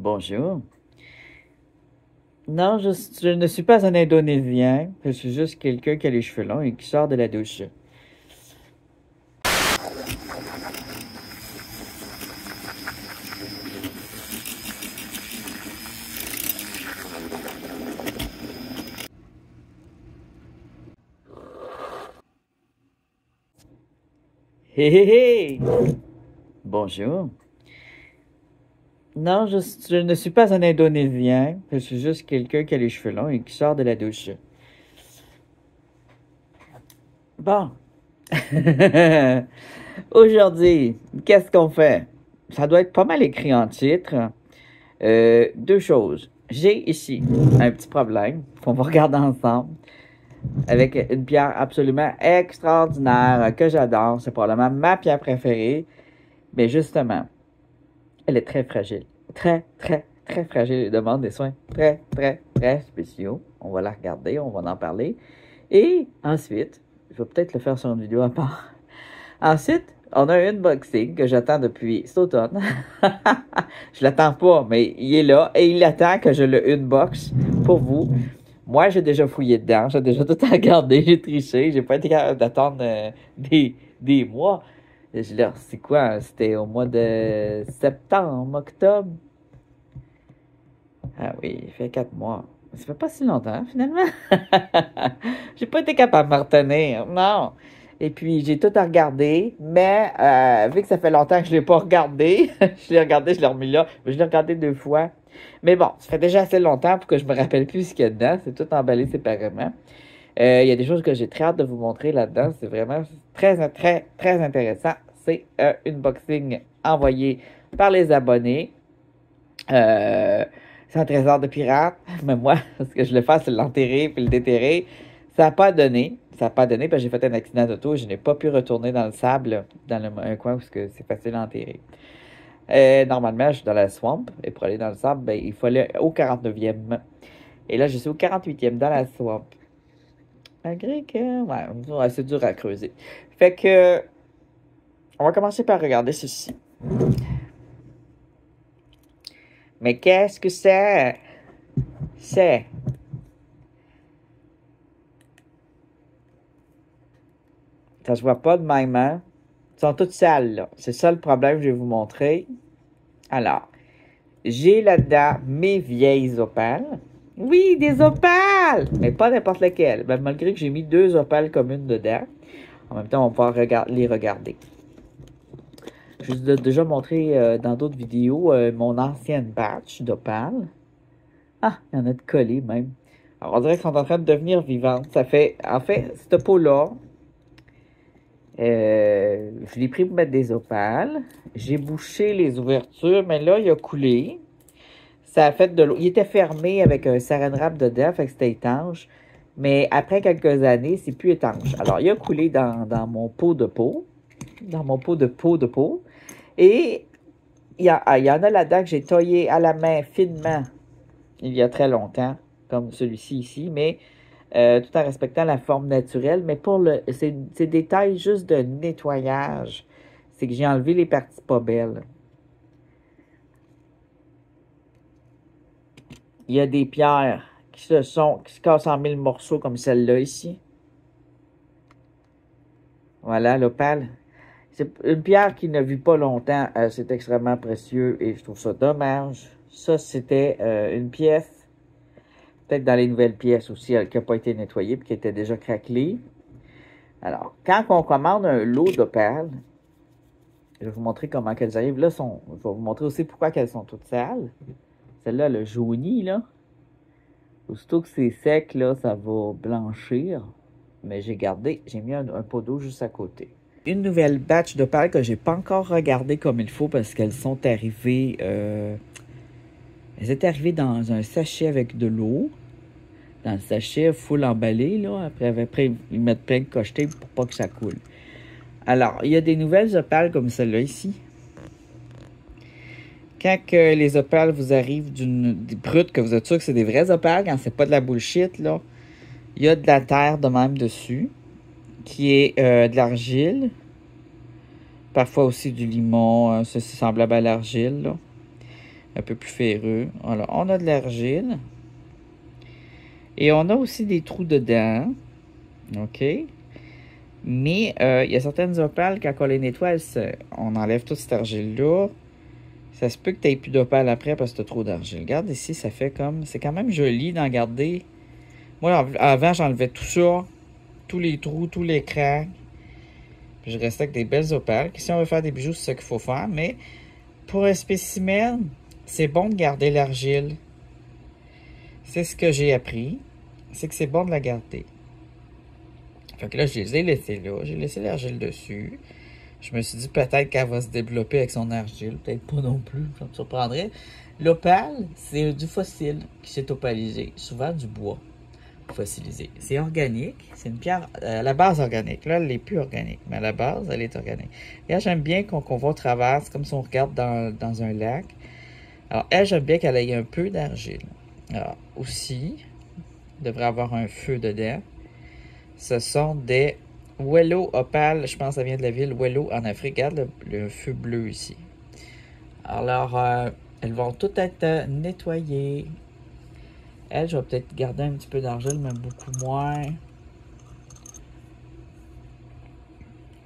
Bonjour. Non, je ne suis pas un Indonésien. Je suis juste quelqu'un qui a les cheveux longs et qui sort de la douche. Hé hé hé! Bonjour. Non, je ne suis pas un Indonésien. Je suis juste quelqu'un qui a les cheveux longs et qui sort de la douche. Bon. Aujourd'hui, qu'est-ce qu'on fait? Ça doit être pas mal écrit en titre. Deux choses. J'ai ici un petit problème qu'on va regarder ensemble avec une pierre absolument extraordinaire que j'adore. C'est probablement ma pierre préférée. Mais justement, elle est très fragile. Très, très, très fragile. Elle demande des soins très, très, très spéciaux. On va la regarder, on va en parler. Et ensuite, je vais peut-être le faire sur une vidéo à part. Ensuite, on a un unboxing que j'attends depuis cet automne. Je l'attends pas, mais il est là et il attend que je le unbox pour vous. Moi, j'ai déjà fouillé dedans, j'ai déjà tout regardé, j'ai triché, j'ai pas été capable d'attendre des mois. Je leur, c'est quoi? C'était au mois de septembre, octobre? Ah oui, il fait 4 mois. Ça fait pas si longtemps, finalement. J'ai pas été capable de me retenir, non. Et puis, j'ai tout à regarder, mais vu que ça fait longtemps que je l'ai pas regardé, je l'ai regardé, je l'ai remis là, mais je l'ai regardé 2 fois. Mais bon, ça fait déjà assez longtemps pour que je me rappelle plus ce qu'il y a dedans. C'est tout emballé séparément. Il y a des choses que j'ai très hâte de vous montrer là-dedans. C'est vraiment très, très, très intéressant. C'est un unboxing envoyé par les abonnés. C'est un trésor de pirate. Mais moi, ce que je le fais, c'est l'enterrer puis le déterrer. Ça n'a pas donné. Ça n'a pas donné parce que j'ai fait un accident d'auto et je n'ai pas pu retourner dans le sable, dans un coin où c'est facile à enterrer. Normalement, je suis dans la swamp et pour aller dans le sable, ben, il faut aller au 49e. Et là, je suis au 48e dans la swamp. Malgré que, ouais, c'est dur à creuser. Fait que, on va commencer par regarder ceci. Mais qu'est-ce que c'est? C'est. Ça se voit pas de même, hein? Ils sont toutes sales, là. C'est ça le problème que je vais vous montrer. Alors, j'ai là-dedans mes vieilles opales. Oui, des opales! Mais pas n'importe lesquelles. Ben, malgré que j'ai mis 2 opales communes dedans. En même temps, on va pouvoir les regarder. Je vous ai déjà montré dans d'autres vidéos mon ancienne batch d'opales. Ah, il y en a de collées même. Alors, on dirait qu'elles sont en train de devenir vivantes. Ça fait, en fait, cette peau-là, je l'ai pris pour mettre des opales. J'ai bouché les ouvertures, mais là, il a coulé. Ça a fait de l'eau. Il était fermé avec un saran wrap dedans, fait que c'était étanche. Mais après quelques années, c'est plus étanche. Alors, il a coulé dans mon pot de peau. Dans mon pot de peau. Et il y en a là-dedans que j'ai taillé à la main finement il y a très longtemps, comme celui-ci ici, mais tout en respectant la forme naturelle. Mais pour c'est des tailles juste de nettoyage. C'est que j'ai enlevé les parties pas belles. Il y a des pierres qui se cassent en 1000 morceaux comme celle-là ici. Voilà, l'opale. C'est une pierre qui ne vit pas longtemps. C'est extrêmement précieux et je trouve ça dommage. Ça, c'était une pièce, peut-être dans les nouvelles pièces aussi, qui n'a pas été nettoyée et qui était déjà craquelée. Alors, quand on commande un lot d'opales, je vais vous montrer comment elles arrivent. Là, je vais vous montrer aussi pourquoi elles sont toutes sales. Celle-là, le jauni, là. Aussitôt que c'est sec, là, ça va blanchir. Mais j'ai mis un pot d'eau juste à côté. Une nouvelle batch d'opales que j'ai pas encore regardé comme il faut parce qu'elles sont arrivées... elles étaient arrivées dans un sachet avec de l'eau. Dans le sachet full emballé, là. Après, ils mettent plein de cochetés pour pas que ça coule. Alors, il y a des nouvelles opales comme celle-là ici. Quand que les opales vous arrivent des brutes, que vous êtes sûr que c'est des vraies opales, quand c'est pas de la bullshit, là, il y a de la terre de même dessus, qui est de l'argile. Parfois aussi du limon, c'est semblable à l'argile, là. un peu plus ferreux. Alors, on a de l'argile. Et on a aussi des trous dedans. OK? Mais il y a certaines opales, quand on les nettoie, on enlève toute cette argile-là. Ça se peut que tu n'aies plus d'opales après parce que tu as trop d'argile. Regarde ici, ça fait comme... C'est quand même joli d'en garder. Moi, avant, j'enlevais tout ça. Tous les trous, tous les craques. Puis je restais avec des belles opales. Si on veut faire des bijoux, c'est ça qu'il faut faire. Mais pour un spécimen, c'est bon de garder l'argile. C'est ce que j'ai appris. C'est que c'est bon de la garder. Fait que là, je les ai laissés là. J'ai laissé l'argile dessus. Je me suis dit peut-être qu'elle va se développer avec son argile. Peut-être pas non plus. Ça me surprendrait. L'opale, c'est du fossile qui s'est opalisé. Souvent du bois fossilisé. C'est organique. C'est une pierre à la base organique. Là, elle n'est plus organique. Mais à la base, elle est organique. Et là, j'aime bien qu'on voit au travers. C'est comme si on regarde dans un lac. Alors, elle, j'aime bien qu'elle ait un peu d'argile. Alors, aussi, il devrait avoir un feu dedans. Ce sont des Wello opales. Je pense que ça vient de la ville Wello en Afrique. Regarde le feu bleu ici. Alors, elles vont toutes être nettoyées. Elle, je vais peut-être garder un petit peu d'argile, mais beaucoup moins.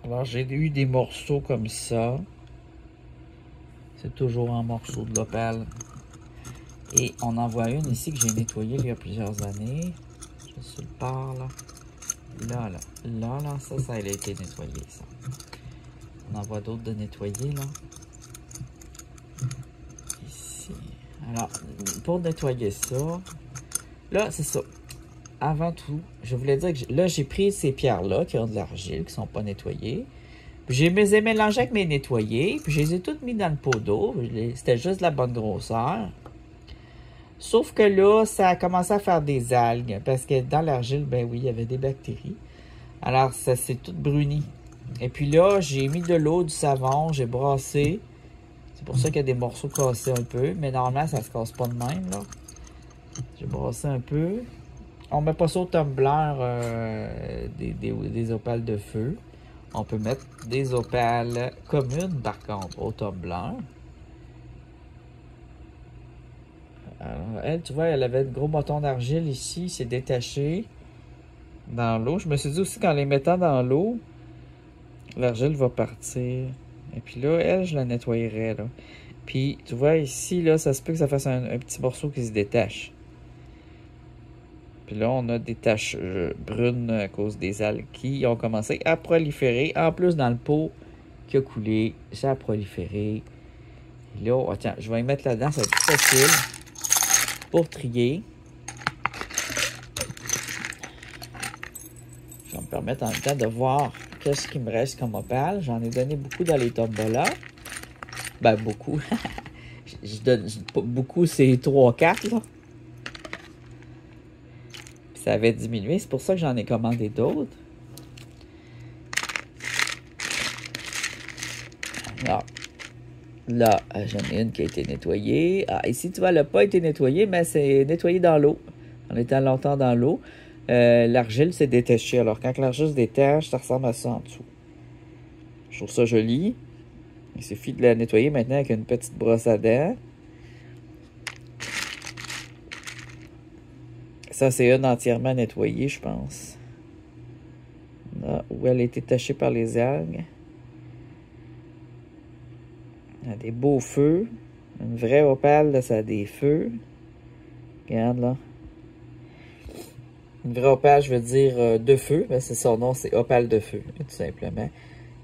Alors, j'ai eu des morceaux comme ça. C'est toujours un morceau de l'opale. Et on en voit une ici que j'ai nettoyée il y a plusieurs années. Je suis le part, là. Là, ça a été nettoyé, ça. On en voit d'autres de nettoyer, là. Ici. Alors, pour nettoyer ça, là, c'est ça. Avant tout, je voulais dire que là, j'ai pris ces pierres-là qui ont de l'argile, qui ne sont pas nettoyées. Puis je les ai mélangées avec mes nettoyés, puis je les ai toutes mis dans le pot d'eau. C'était juste de la bonne grosseur. Sauf que là, ça a commencé à faire des algues, parce que dans l'argile, ben oui, il y avait des bactéries. Alors, ça s'est tout bruni. Et puis là, j'ai mis de l'eau, du savon, j'ai brassé. C'est pour ça qu'il y a des morceaux cassés un peu, mais normalement, ça se casse pas de même, là. J'ai brassé un peu. On met pas ça au tumbler des opales de feu. On peut mettre des opales communes, par contre, au tumbler. Alors, elle, tu vois, elle avait de gros bâtons d'argile ici, c'est détaché dans l'eau. Je me suis dit aussi qu'en les mettant dans l'eau, l'argile va partir. Et puis là, elle, je la nettoyerai, là. Puis, tu vois, ici, là, ça se peut que ça fasse un petit morceau qui se détache. Puis là, on a des taches brunes à cause des algues qui ont commencé à proliférer. En plus, dans le pot qui a coulé, ça a proliféré. Et là, oh, tiens, je vais y mettre là-dedans, ça va être plus facile pour trier. Ça va me permettre en même temps de voir qu'est-ce qui me reste comme opale. J'en ai donné beaucoup dans les tombolas. Ben, beaucoup. je donne beaucoup, c'est 3-4, là. Ça avait diminué, c'est pour ça que j'en ai commandé d'autres. Là, j'en ai une qui a été nettoyée. Ah, ici, tu vois, elle n'a pas été nettoyée, mais c'est nettoyé dans l'eau. En étant longtemps dans l'eau, l'argile s'est détachée. Alors, quand l'argile se détache, ça ressemble à ça en dessous. Je trouve ça joli. Il suffit de la nettoyer maintenant avec une petite brosse à dents. Ça, c'est une entièrement nettoyée, je pense. Là où elle a été tachée par les algues. Il y a des beaux feux. Une vraie opale, là, ça a des feux. Regarde, là. Une vraie opale, je veux dire de feu. Ben, c'est son nom, c'est opale de feu, tout simplement.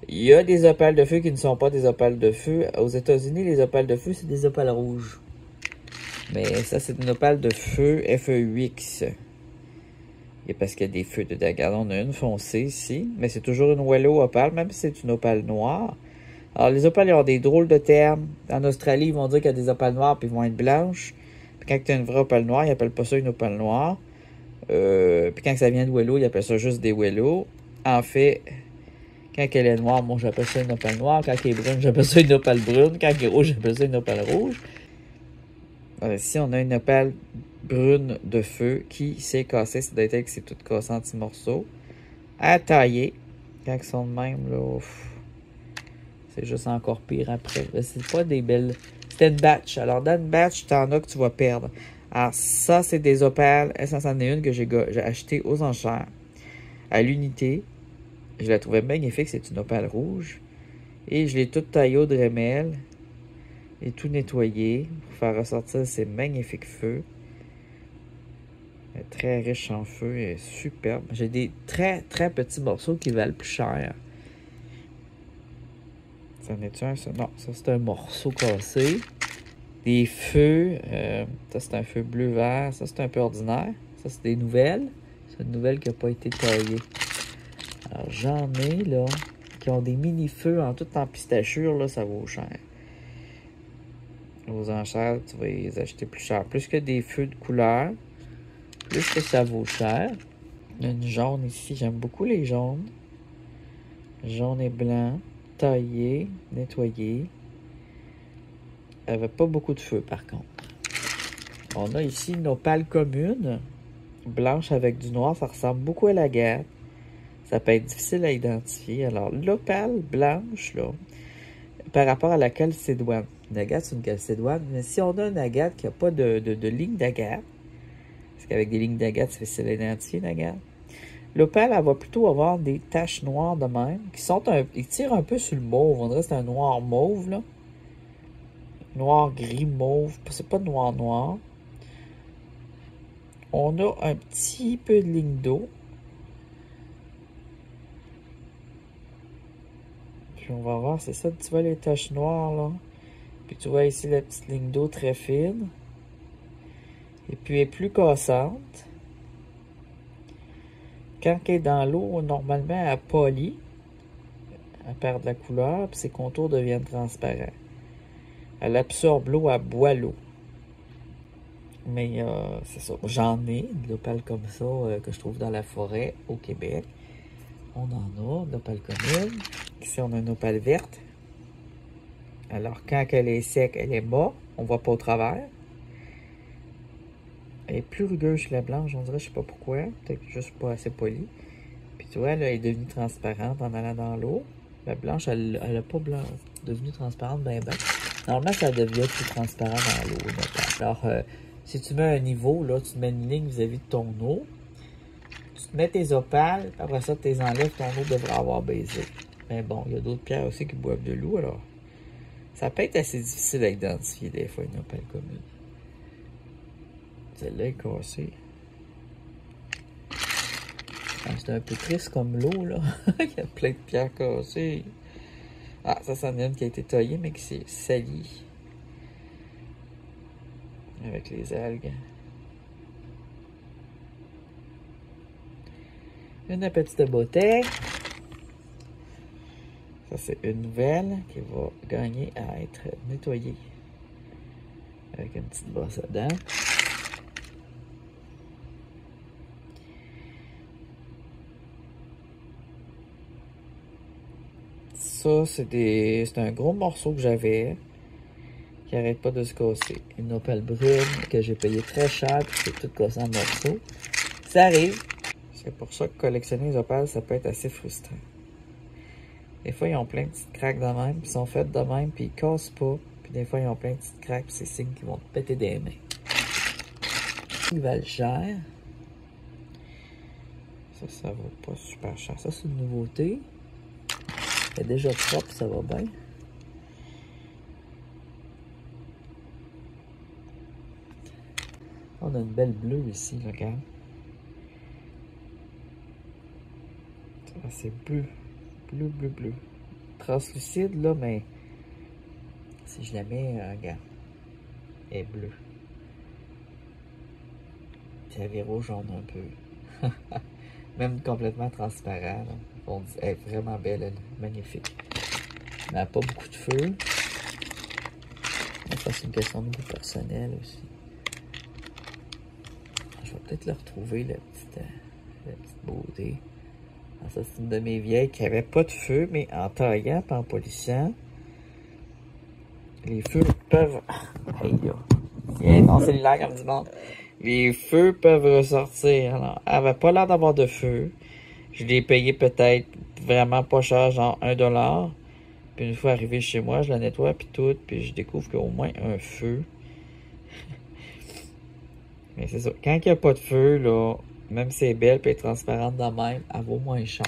Il y a des opales de feu qui ne sont pas des opales de feu. Aux États-Unis, les opales de feu, c'est des opales rouges. Mais ça, c'est une opale de feu FE8X. Et parce qu'il y a des feux dedans. Regarde, on a une foncée ici. Mais c'est toujours une Wello opale, même si c'est une opale noire. Alors, les opales, ils ont des drôles de termes. En Australie, ils vont dire qu'il y a des opales noires puis ils vont être blanches. Puis quand tu as une vraie opale noire, ils n'appellent pas ça une opale noire. Puis quand ça vient de Wello, ils appellent ça juste des Wello. En fait, quand elle est noire, moi, j'appelle ça une opale noire. Quand elle est brune, j'appelle ça une opale brune. Quand elle est rouge, j'appelle ça une opale rouge. Ici, on a une opale brune de feu qui s'est cassée. Ça doit être que c'est tout cassé en petits morceaux. À tailler. Quand ils sont de même, là, c'est juste encore pire après. C'est pas des belles... C'était une batch. Alors, dans une batch, t'en as que tu vas perdre. Alors, ça, c'est des opales S501 que j'ai acheté aux enchères. À l'unité. Je la trouvais magnifique. C'est une opale rouge. Et je l'ai toute taillée au Dremel. Et tout nettoyé pour faire ressortir ces magnifiques feux. Elle est très riche en feu et superbe. J'ai des très très petits morceaux qui valent plus cher. Ça en est un, ça? Non, ça c'est un morceau cassé. Des feux. Ça c'est un feu bleu-vert. Ça c'est un peu ordinaire. Ça c'est des nouvelles. C'est une nouvelle qui n'a pas été taillée. Alors j'en ai là qui ont des mini-feux en tout en pistachure. Là, ça vaut cher. Aux enchères, tu vas les acheter plus cher. Plus que des feux de couleur. Plus que ça vaut cher. Il y a une jaune ici. J'aime beaucoup les jaunes. Jaune et blanc. Taillé. Nettoyé. Elle n'avait pas beaucoup de feu par contre. On a ici une opale commune. Blanche avec du noir. Ça ressemble beaucoup à l'agate. Ça peut être difficile à identifier. Alors, l'opale blanche, là, par rapport à la calcédoine. Une agate, c'est une calcédoine. Mais si on a une agate qui n'a pas de ligne d'agate, parce qu'avec des lignes d'agate, c'est facile à identifier une agate. L'opale, elle va plutôt avoir des taches noires de même, qui sont ils tirent un peu sur le mauve. On dirait que c'est un noir mauve, là. Noir, gris, mauve. C'est pas noir, noir. On a un petit peu de ligne d'eau. Puis on va voir, c'est ça, tu vois les taches noires, là. Puis tu vois ici la petite ligne d'eau très fine. Et puis elle est plus cassante. Quand elle est dans l'eau, normalement, elle polit. Elle perd de la couleur, puis ses contours deviennent transparents. Elle absorbe l'eau, elle boit l'eau. Mais c'est ça. J'en ai de l'opale comme ça que je trouve dans la forêt au Québec. On en a de l'opale commune. Ici, on a une opale verte. Alors, quand elle est sec, elle est morte. On ne voit pas au travers. Elle est plus rugueuse que la blanche, on dirait, je sais pas pourquoi. Peut-être juste pas assez polie. Puis tu vois, elle est devenue transparente en allant dans l'eau. La blanche, elle n'a pas devenue transparente ben. Normalement, ça devient plus transparent dans l'eau. Alors, si tu mets un niveau, là, tu te mets une ligne vis-à-vis de ton eau. Tu te mets tes opales, après ça, tu les enlèves, ton eau devrait avoir baisé. Mais bon, il y a d'autres pierres aussi qui boivent de l'eau, alors ça peut être assez difficile à identifier des fois une opale commune. Celle-là est cassée. C'est un peu triste comme l'eau, là. Il y a plein de pierres cassées. Ah, ça, c'en est une qui a été taillée, mais qui s'est salie. Avec les algues. Une petite bouteille. Ça, c'est une nouvelle qui va gagner à être nettoyée. Avec une petite brosse à dents. Ça, c'est un gros morceau que j'avais qui arrête pas de se casser. Une opale brune que j'ai payé très cher puis c'est tout cassé en morceaux. Ça arrive. C'est pour ça que collectionner les opales, ça peut être assez frustrant. Des fois, ils ont plein de petites craques de même, puis ils sont faites de même, puis ils cassent pas. Puis des fois, ils ont plein de petites craques, puis c'est signe qu'ils vont te péter des mains. Ils valent cher. Ça vaut pas super cher. Ça, c'est une nouveauté. Elle est déjà propre, ça va bien. On a une belle bleue ici, là, regarde. C'est bleu. Bleu, bleu, bleu. Translucide, là, mais si je la mets, regarde, elle est bleue. Puis elle est rouge jaune un peu. Même complètement transparent, là. On dit, elle est vraiment belle, elle est magnifique. Elle n'a pas beaucoup de feu. Ça, c'est une question de goût personnel aussi. Je vais peut-être le retrouver, la petite beauté. Ça, c'est une de mes vieilles qui n'avait pas de feu, mais en taillant et en polissant, les feux peuvent... Hey, là. Il y a mon cellulaire comme du monde. Les feux peuvent ressortir. Alors, elle n'avait pas l'air d'avoir de feu. Je l'ai payé peut-être vraiment pas cher, genre $1. Puis une fois arrivé chez moi, je la nettoie, puis tout, puis je découvre qu'il y a au moins un feu. Mais c'est ça. Quand il n'y a pas de feu, là, même si elle est belle, puis elle est transparente de même, elle vaut moins cher.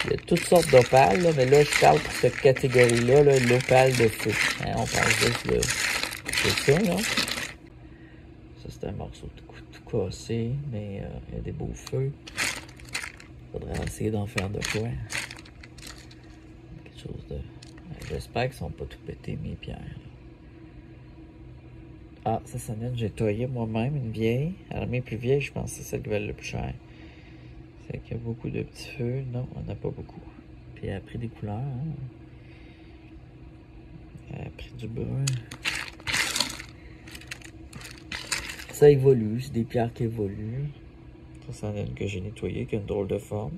Il y a toutes sortes d'opales, là, mais là, je parle pour cette catégorie-là, là, l'opale de feu. Hein, on parle juste de ça, là. Ça, c'est un morceau tout cassé, mais il y a des beaux feux. Faudrait essayer d'en faire de quoi. Quelque chose de... J'espère qu'ils sont pas tout pétés, mes pierres. Ah, ça sonne, j'ai taillé moi-même une vieille. Alors, mes plus vieilles, je pense que c'est celle qui valent le plus cher. C'est qu'il y a beaucoup de petits feux. Non, on n'a pas beaucoup. Puis elle a pris des couleurs. Hein? Elle a pris du brun. Ça évolue, c'est des pierres qui évoluent. Ça, c'en est une que j'ai nettoyée, qui a une drôle de forme.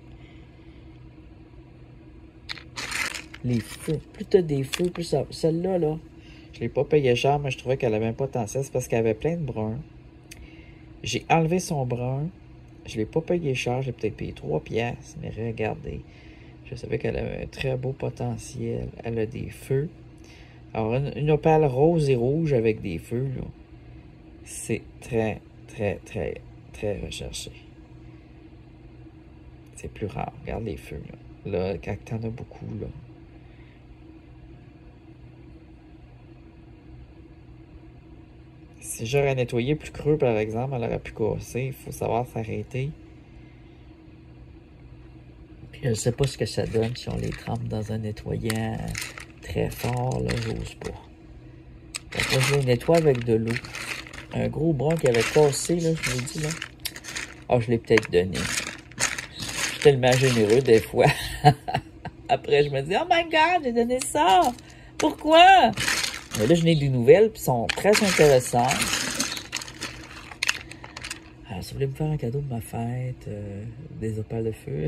Les feux. Plus t'as des feux, plus ça... Celle-là, là, je l'ai pas payé cher, mais je trouvais qu'elle avait un potentiel. C'est parce qu'elle avait plein de brun. J'ai enlevé son brun. Je l'ai pas payé cher. J'ai peut-être payé 3 piastres. Mais regardez. Je savais qu'elle avait un très beau potentiel. Elle a des feux. Alors, une opale rose et rouge avec des feux, là, c'est très, très, très, très recherché. C'est plus rare. Regarde les feux, là. Là, quand t'en as beaucoup, là. Si j'aurais nettoyé plus creux, par exemple, elle aurait pu casser. Il faut savoir s'arrêter. Puis je ne sais pas ce que ça donne si on les trempe dans un nettoyant très fort, là, j'ose pas. Donc moi, je les nettoie avec de l'eau. Un gros brun qui avait cassé, là, je vous dis, là. Ah, je l'ai peut-être donné. Je suis tellement généreux, des fois. Après, je me dis, oh my God, j'ai donné ça! Pourquoi? Mais là, je n'ai des nouvelles, puis sont très intéressantes. Alors, si vous voulez me faire un cadeau de ma fête, des opales de feu.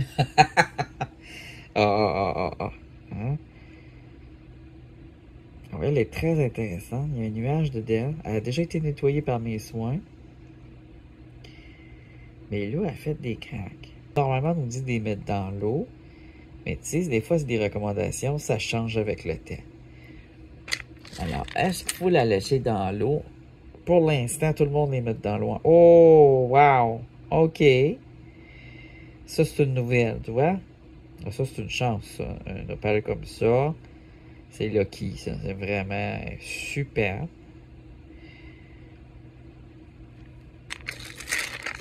Hein? Ouais, elle est très intéressante. Il y a un nuage dedans. Elle a déjà été nettoyée par mes soins. Mais là, elle fait des craques. Normalement, on nous dit de les mettre dans l'eau. Mais tu sais, des fois, c'est des recommandations. Ça change avec le temps. Alors, est-ce qu'il faut la laisser dans l'eau? Pour l'instant, tout le monde les met dans l'eau. Oh, wow! OK. Ça, c'est une nouvelle, tu vois? Ça, c'est une chance, ça. Un opale comme ça. C'est lucky, ça. C'est vraiment super.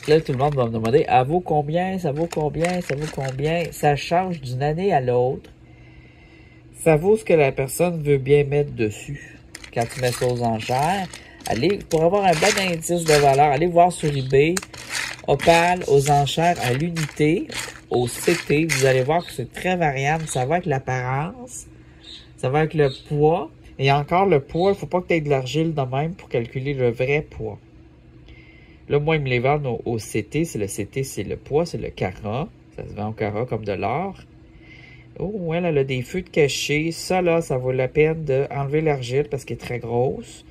Là, tout le monde va me demander, elle vaut combien? Ça vaut combien? Ça vaut combien? Ça change d'une année à l'autre. Ça vaut ce que la personne veut bien mettre dessus. Quand tu mets ça aux enchères, allez, pour avoir un bon indice de valeur, allez voir sur eBay, opale aux enchères à l'unité, au CT, vous allez voir que c'est très variable. Ça va avec l'apparence, ça va avec le poids, et encore le poids, il ne faut pas que tu aies de l'argile de même pour calculer le vrai poids. Là, moi, ils me les vendent au CT. Le CT, c'est le poids, c'est le carat. Ça se vend au carat comme de l'or. Oh, elle a des feux de cachet. Ça, là, ça vaut la peine d'enlever l'argile parce qu'elle est très grosse.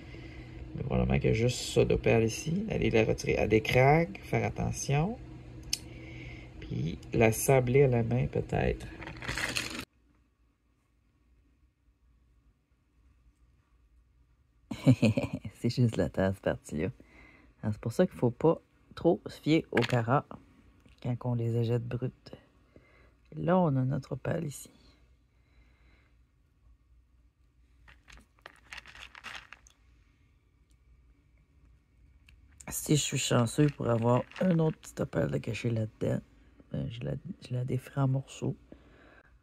Mais probablement qu'il y a juste ça d'opale ici. Allez la retirer. Elle a des craques, faire attention. Puis la sabler à la main, peut-être. C'est juste la tasse partie-là. C'est pour ça qu'il ne faut pas trop se fier au carat quand on les achète brutes. Et là, on a notre opale ici. Si je suis chanceux pour avoir un autre petit opale de caché là-dedans, ben, je la défrais en morceaux.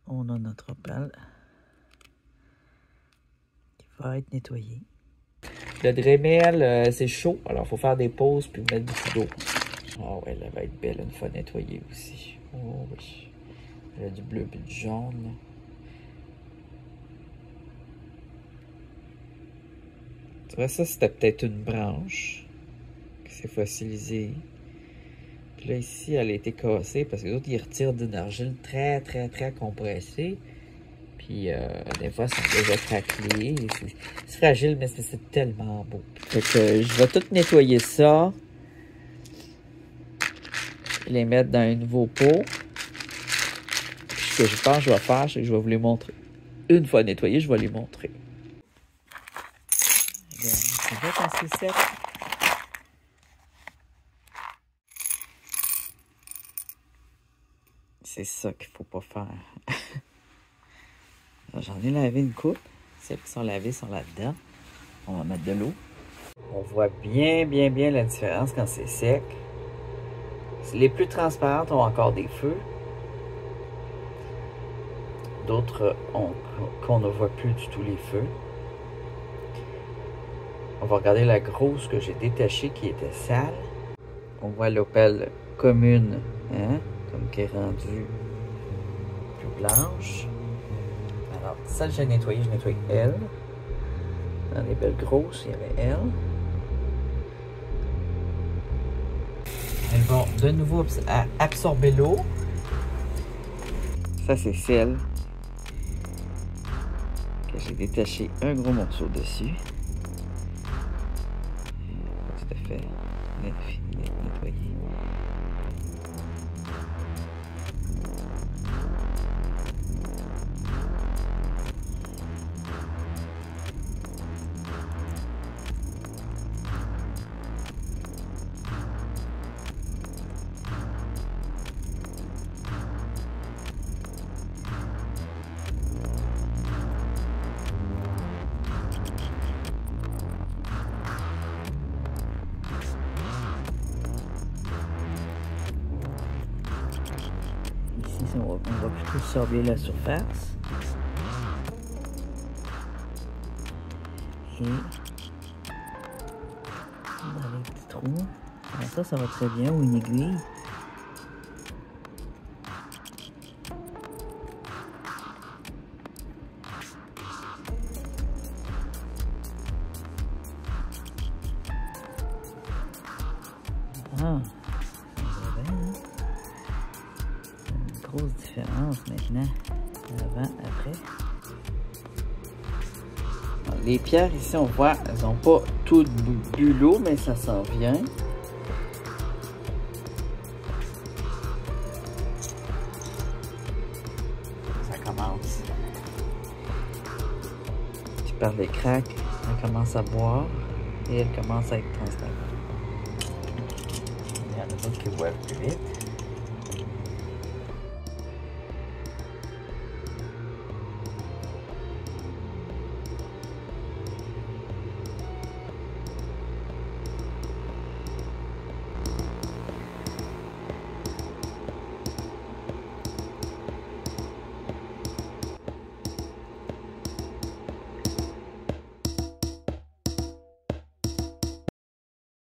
On a notre opale qui va être nettoyée. Le Dremel, c'est chaud, alors il faut faire des pauses puis mettre beaucoup d'eau. Oh, elle va être belle une fois nettoyée aussi. Oh oui. Elle a du bleu et du jaune. Là. Tu vois, ça, c'était peut-être une branche qui s'est fossilisée. Puis là, ici, elle a été cassée parce que les autres, ils retirent d'une argile très, très, très compressée. Puis, des fois, ça a déjà craquelé. C'est fragile, mais c'est tellement beau. Fait que je vais tout nettoyer ça. Les mettre dans un nouveau pot. Puis, ce que je pense que je vais faire, c'est que je vais vous les montrer une fois nettoyé, je vais les montrer. Bien, c'est vrai quand c'est sec. C'est ça qu'il faut pas faire. J'en ai lavé une coupe. Celles qui sont lavées sont là-dedans. On va mettre de l'eau. On voit bien la différence quand c'est sec. Les plus transparentes ont encore des feux. D'autres qu'on ne voit plus du tout les feux. On va regarder la grosse que j'ai détachée qui était sale. On voit l'opale commune, hein, comme qui est rendue plus blanche. Alors, celle que j'ai nettoyée, je nettoie elle. Dans les belles grosses, il y avait elle. Elles vont de nouveau absorber l'eau. Ça, c'est celle que j'ai détaché un gros morceau dessus. Tout à fait nettoyé. On va plutôt sorber la surface. Et dans les petits trous. Ça va très bien, ou une aiguille. Ah, grosse différence maintenant, avant, après. Les pierres ici, on voit, elles n'ont pas toutes bu l'eau, mais ça s'en vient. Ça commence. Tu parles des craques, elle commence à boire et elle commence à être transparente. Il y en a d'autres qui boivent plus vite.